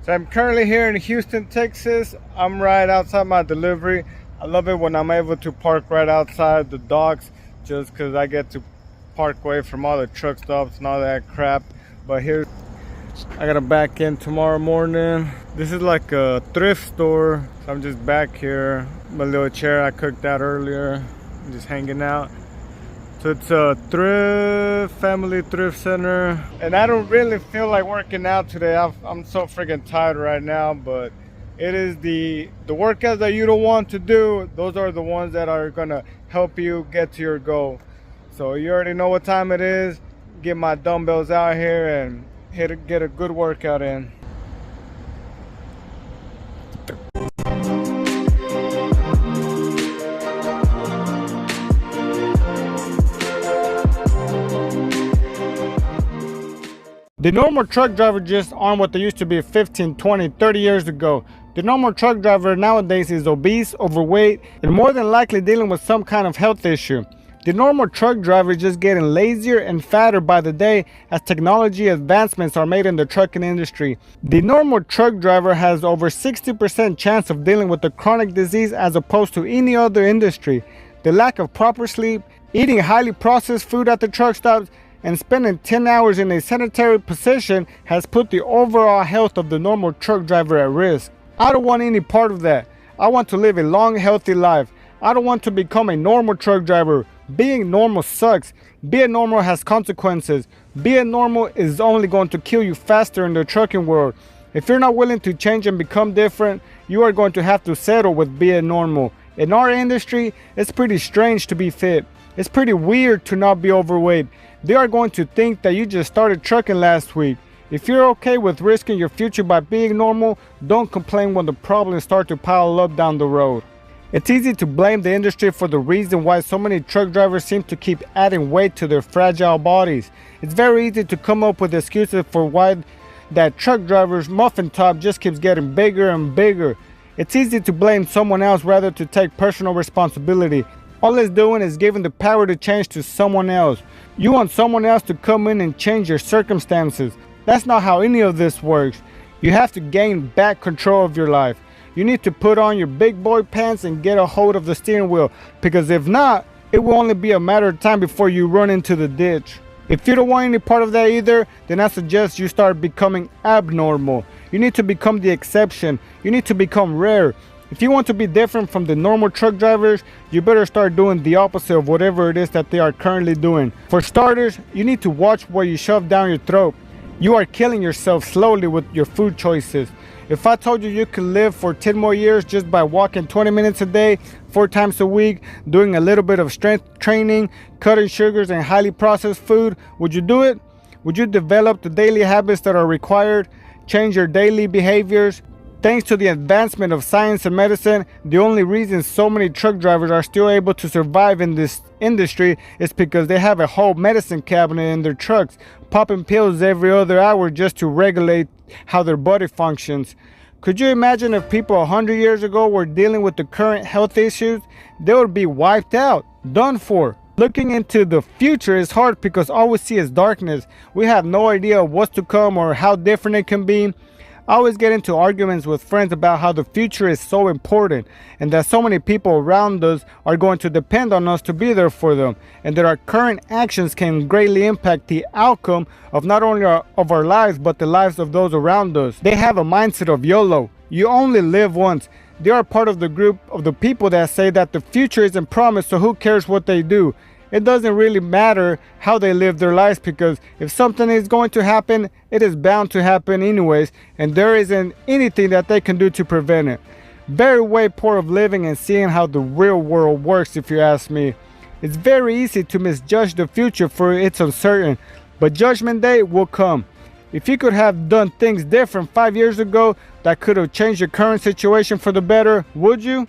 So I'm currently here in Houston, Texas. I'm right outside my delivery. I love it when I'm able to park right outside the docks just because I get to park away from all the truck stops and all that crap. But here, I gotta back in tomorrow morning. This is like a thrift store. So I'm just back here. My little chair I cooked out earlier. I'm just hanging out. So it's a family thrift center, and I don't really feel like working out today. I'm so freaking tired right now, but it is the workouts that you don't want to do. Those are the ones that are gonna help you get to your goal. So you already know what time it is. Get my dumbbells out here and get a good workout in. The normal truck driver just aren't what they used to be 15, 20, 30 years ago. The normal truck driver nowadays is obese, overweight, and more than likely dealing with some kind of health issue. The normal truck driver is just getting lazier and fatter by the day as technology advancements are made in the trucking industry. The normal truck driver has over 60% chance of dealing with a chronic disease as opposed to any other industry. The lack of proper sleep, eating highly processed food at the truck stops, and spending 10 hours in a sedentary position has put the overall health of the normal truck driver at risk. I don't want any part of that. I want to live a long, healthy life. I don't want to become a normal truck driver. Being normal sucks. Being normal has consequences. Being normal is only going to kill you faster in the trucking world. If you're not willing to change and become different, you are going to have to settle with being normal. In our industry, it's pretty strange to be fit. It's pretty weird to not be overweight. They are going to think that you just started trucking last week. If you're okay with risking your future by being normal, don't complain when the problems start to pile up down the road. It's easy to blame the industry for the reason why so many truck drivers seem to keep adding weight to their fragile bodies. It's very easy to come up with excuses for why that truck driver's muffin top just keeps getting bigger and bigger. It's easy to blame someone else rather than take personal responsibility. All it's doing is giving the power to change to someone else. You want someone else to come in and change your circumstances. That's not how any of this works. You have to gain back control of your life. You need to put on your big boy pants and get a hold of the steering wheel, because if not, it will only be a matter of time before you run into the ditch. If you don't want any part of that either, then I suggest you start becoming abnormal. You need to become the exception. You need to become rare. If you want to be different from the normal truck drivers, you better start doing the opposite of whatever it is that they are currently doing. For starters, you need to watch what you shove down your throat. You are killing yourself slowly with your food choices. If I told you you could live for 10 more years just by walking 20 minutes a day, 4 times a week, doing a little bit of strength training, cutting sugars and highly processed food, would you do it? Would you develop the daily habits that are required? Change your daily behaviors? Thanks to the advancement of science and medicine, the only reason so many truck drivers are still able to survive in this industry is because they have a whole medicine cabinet in their trucks, popping pills every other hour just to regulate how their body functions. Could you imagine if people 100 years ago were dealing with the current health issues? They would be wiped out, done for. Looking into the future is hard because all we see is darkness. We have no idea what's to come or how different it can be. I always get into arguments with friends about how the future is so important and that so many people around us are going to depend on us to be there for them, and that our current actions can greatly impact the outcome of not only of our lives but the lives of those around us. They have a mindset of YOLO. You only live once. They are part of the group of the people that say that the future isn't promised, so who cares what they do? It doesn't really matter how they live their lives, because if something is going to happen, it is bound to happen anyways, and there isn't anything that they can do to prevent it. Very way poor of living and seeing how the real world works, if you ask me. It's very easy to misjudge the future for it's uncertain, but Judgment Day will come. If you could have done things different 5 years ago that could have changed your current situation for the better, would you?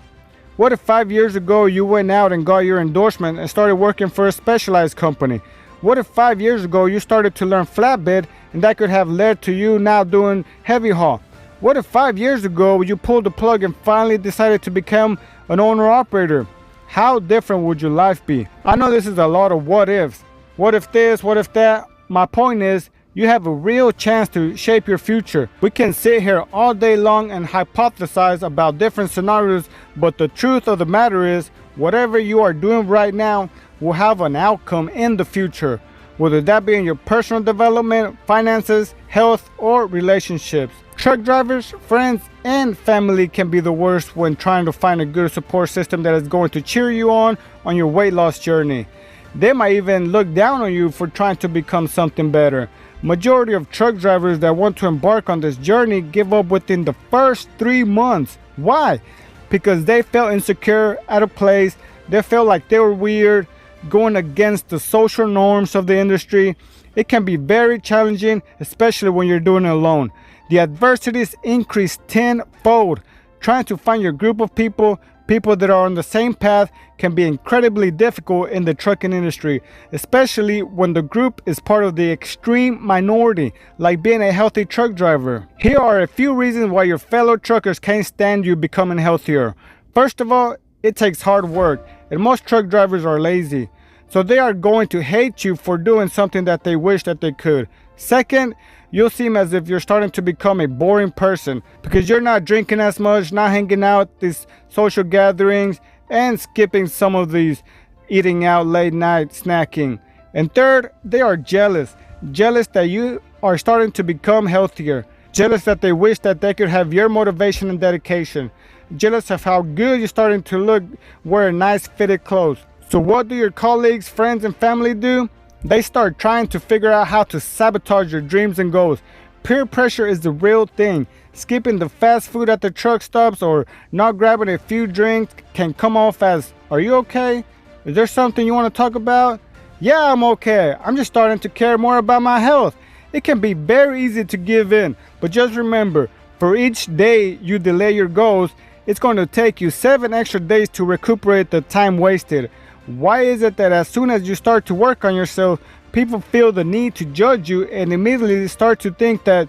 What if 5 years ago you went out and got your endorsement and started working for a specialized company? What if 5 years ago you started to learn flatbed and that could have led to you now doing heavy haul? What if 5 years ago you pulled the plug and finally decided to become an owner-operator? How different would your life be? I know this is a lot of what ifs. What if this, what if that? My point is, You have a real chance to shape your future. We can sit here all day long and hypothesize about different scenarios, but the truth of the matter is, whatever you are doing right now will have an outcome in the future, whether that be in your personal development, finances, health, or relationships. Truck drivers, friends, and family can be the worst when trying to find a good support system that is going to cheer you on your weight loss journey. They might even look down on you for trying to become something better. Majority of truck drivers that want to embark on this journey give up within the first 3 months. Why? Because they felt insecure, out of place, they felt like they were weird, going against the social norms of the industry. It can be very challenging, especially when you're doing it alone. The adversities increase tenfold. Trying to find your group of people that are on the same path can be incredibly difficult in the trucking industry, especially when the group is part of the extreme minority, like being a healthy truck driver. Here are a few reasons why your fellow truckers can't stand you becoming healthier. First of all, it takes hard work, and most truck drivers are lazy, so they are going to hate you for doing something that they wish that they could. Second, you'll seem as if you're starting to become a boring person because you're not drinking as much, not hanging out at these social gatherings, and skipping some of these eating out late night snacking. And third, they are jealous that you are starting to become healthier, jealous that they wish that they could have your motivation and dedication, jealous of how good you're starting to look wearing nice fitted clothes. So what do your colleagues, friends, and family do? They start trying to figure out how to sabotage your dreams and goals. Peer pressure is the real thing. Skipping the fast food at the truck stops or not grabbing a few drinks can come off as, "Are you okay? Is there something you want to talk about?" "Yeah, I'm okay. I'm just starting to care more about my health." It can be very easy to give in, but just remember, for each day you delay your goals, it's going to take you 7 extra days to recuperate the time wasted. Why is it that as soon as you start to work on yourself, people feel the need to judge you and immediately start to think that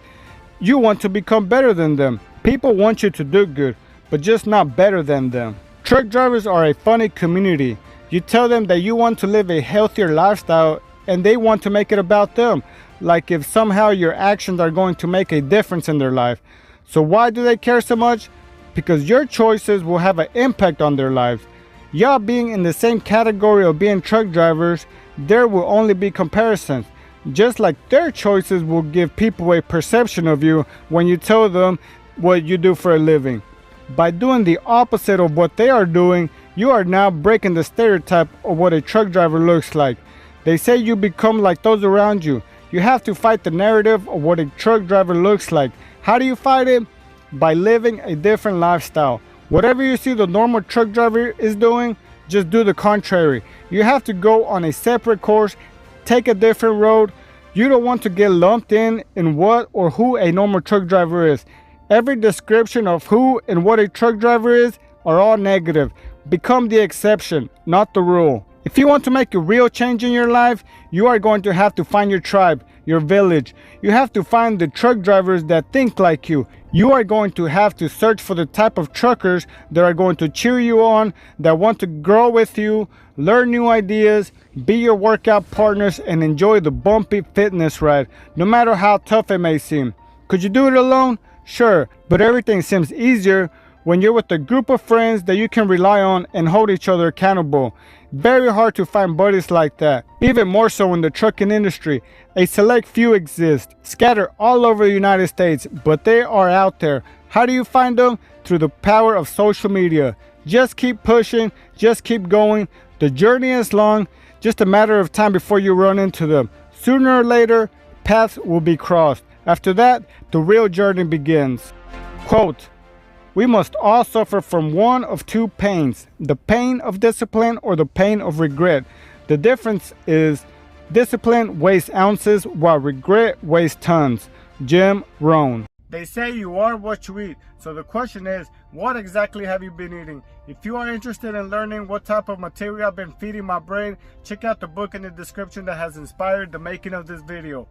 you want to become better than them? People want you to do good, but just not better than them. Truck drivers are a funny community. You tell them that you want to live a healthier lifestyle and they want to make it about them, like if somehow your actions are going to make a difference in their life. So why do they care so much? Because your choices will have an impact on their lives. Y'all being in the same category of being truck drivers, there will only be comparisons. Just like their choices will give people a perception of you when you tell them what you do for a living. By doing the opposite of what they are doing, you are now breaking the stereotype of what a truck driver looks like. They say you become like those around you. You have to fight the narrative of what a truck driver looks like. How do you fight it? By living a different lifestyle. Whatever you see the normal truck driver is doing, just do the contrary. You have to go on a separate course, take a different road. You don't want to get lumped in what or who a normal truck driver is. Every description of who and what a truck driver is are all negative. Become the exception, not the rule. If you want to make a real change in your life, you are going to have to find your tribe, your village. You have to find the truck drivers that think like you. You are going to have to search for the type of truckers that are going to cheer you on, that want to grow with you, learn new ideas, be your workout partners, and enjoy the bumpy fitness ride, no matter how tough it may seem. Could you do it alone? Sure, but everything seems easier when you're with a group of friends that you can rely on and hold each other accountable. Very hard to find buddies like that, even more so in the trucking industry. A select few exist, scattered all over the United States, but they are out there. How do you find them? Through the power of social media. Just keep pushing, just keep going. The journey is long, just a matter of time before you run into them. Sooner or later, paths will be crossed. After that, the real journey begins. Quote, "We must all suffer from one of two pains, the pain of discipline or the pain of regret. The difference is discipline weighs ounces while regret weighs tons." Jim Rohn. They say you are what you eat, so the question is, what exactly have you been eating? If you are interested in learning what type of material I've been feeding my brain, check out the book in the description that has inspired the making of this video.